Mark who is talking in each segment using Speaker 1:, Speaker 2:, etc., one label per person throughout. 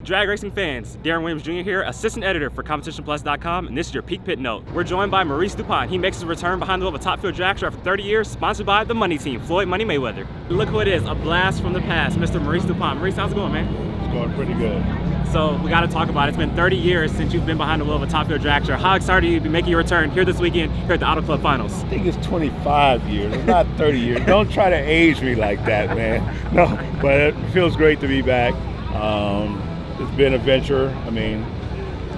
Speaker 1: Drag racing fans, Darren Williams Jr. here, assistant editor for CompetitionPlus.com, and this is your Peak Pit Note. We're joined by Maurice DuPont. He makes his return behind the wheel of a top Fuel Dragster after 30 years, sponsored by the money team, Floyd Money Mayweather. Look who it is, a blast from the past, Mr. Maurice DuPont. Maurice, how's it going, man?
Speaker 2: It's going pretty good.
Speaker 1: So we got to talk about it. It's been 30 years since you've been behind the wheel of a top Fuel Dragster. How excited are you to be making your return here this weekend here at the Auto Club Finals?
Speaker 2: I think it's 25 years, it's not 30 years. Don't try to age me like that, man. No, but it feels great to be back. It's been a venture. I mean,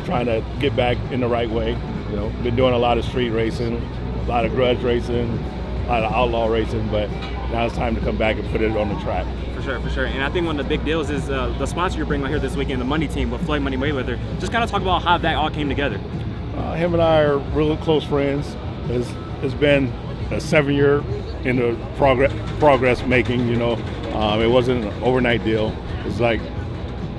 Speaker 2: trying to get back in the right way. You know, been doing a lot of street racing, a lot of grudge racing, a lot of outlaw racing, but now it's time to come back and put it on the track.
Speaker 1: For sure, for sure. And I think one of the big deals is the sponsor you're bringing out here this weekend, the money team with Floyd Money Mayweather. Just kind of talk about how that all came together.
Speaker 2: Him and I are really close friends. It's been a 7-year in the progress making, you know. It wasn't an overnight deal. It's like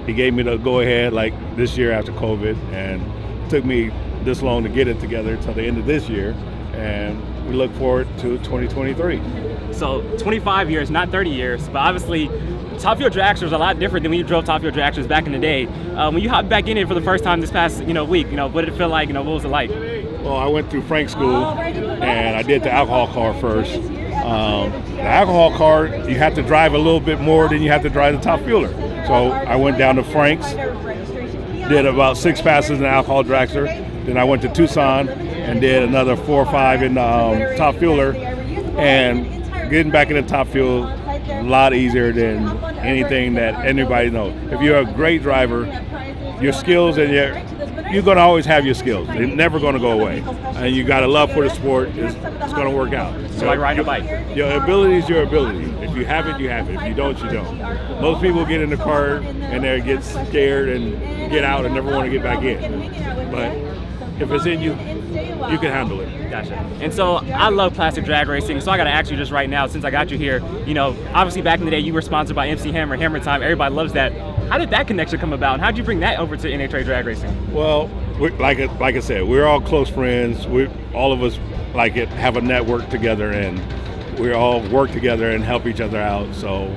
Speaker 2: he gave me the go-ahead like this year after COVID, and it took me this long to get it together till the end of this year, and we look forward to 2023.
Speaker 1: So 25 years, not 30 years, but obviously Top Fuel Dragster is a lot different than when you drove Top Fuel Dragsters back in the day. When you hopped back in it for the first time this past week, what did it feel like? What was it like?
Speaker 2: Well, I went through Frank school and I did the alcohol car first. The alcohol car, you have to drive a little bit more than you have to drive the Top Fueler. So I went down to Frank's, did about 6 passes in the alcohol dragster. Then I went to Tucson and did another 4 or 5 in Top Fueler. And getting back in the Top Fuel, a lot easier than anything that anybody knows. If you're a great driver, your skills and you're going to always have your skills. They're never going to go away. And you got a love for the sport. It's going to work out.
Speaker 1: So like riding a bike.
Speaker 2: Your ability is your ability. If you have it, you have it. If you don't, you don't. Most people get in the car and they get scared and get out and never want to get back in. But if it's in you, you can handle it.
Speaker 1: Gotcha. And so I love classic drag racing, so I got to ask you just right now, since I got you here, obviously back in the day you were sponsored by MC Hammer, Hammer Time, everybody loves that. How did that connection come about, and how did you bring that over to NHRA drag racing?
Speaker 2: Well, like I said, we're all close friends. All of us have a network together, and we all work together and help each other out. So,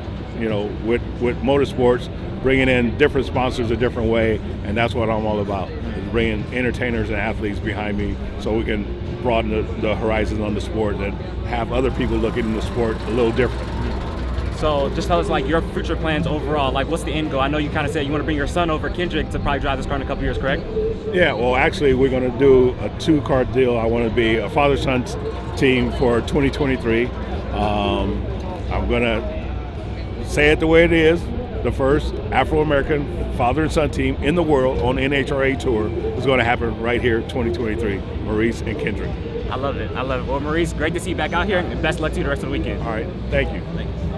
Speaker 2: with motorsports, bringing in different sponsors a different way, and that's what I'm all about, is bringing entertainers and athletes behind me so we can broaden the horizons on the sport and have other people looking at the sport a little different.
Speaker 1: So just tell us your future plans overall, what's the end goal? I know you kind of said you want to bring your son over, Kendrick, to probably drive this car in a couple years, correct?
Speaker 2: Yeah, well actually we're going to do a 2-car deal. I want to be a father-son team for 2023. I'm going to say it the way it is. The first Afro-American father and son team in the world on the NHRA tour is going to happen right here 2023, Maurice and Kendrick.
Speaker 1: I love it. I love it. Well, Maurice, great to see you back out here, and best of luck to you the rest of the weekend.
Speaker 2: All right. Thank you.
Speaker 1: Thank you.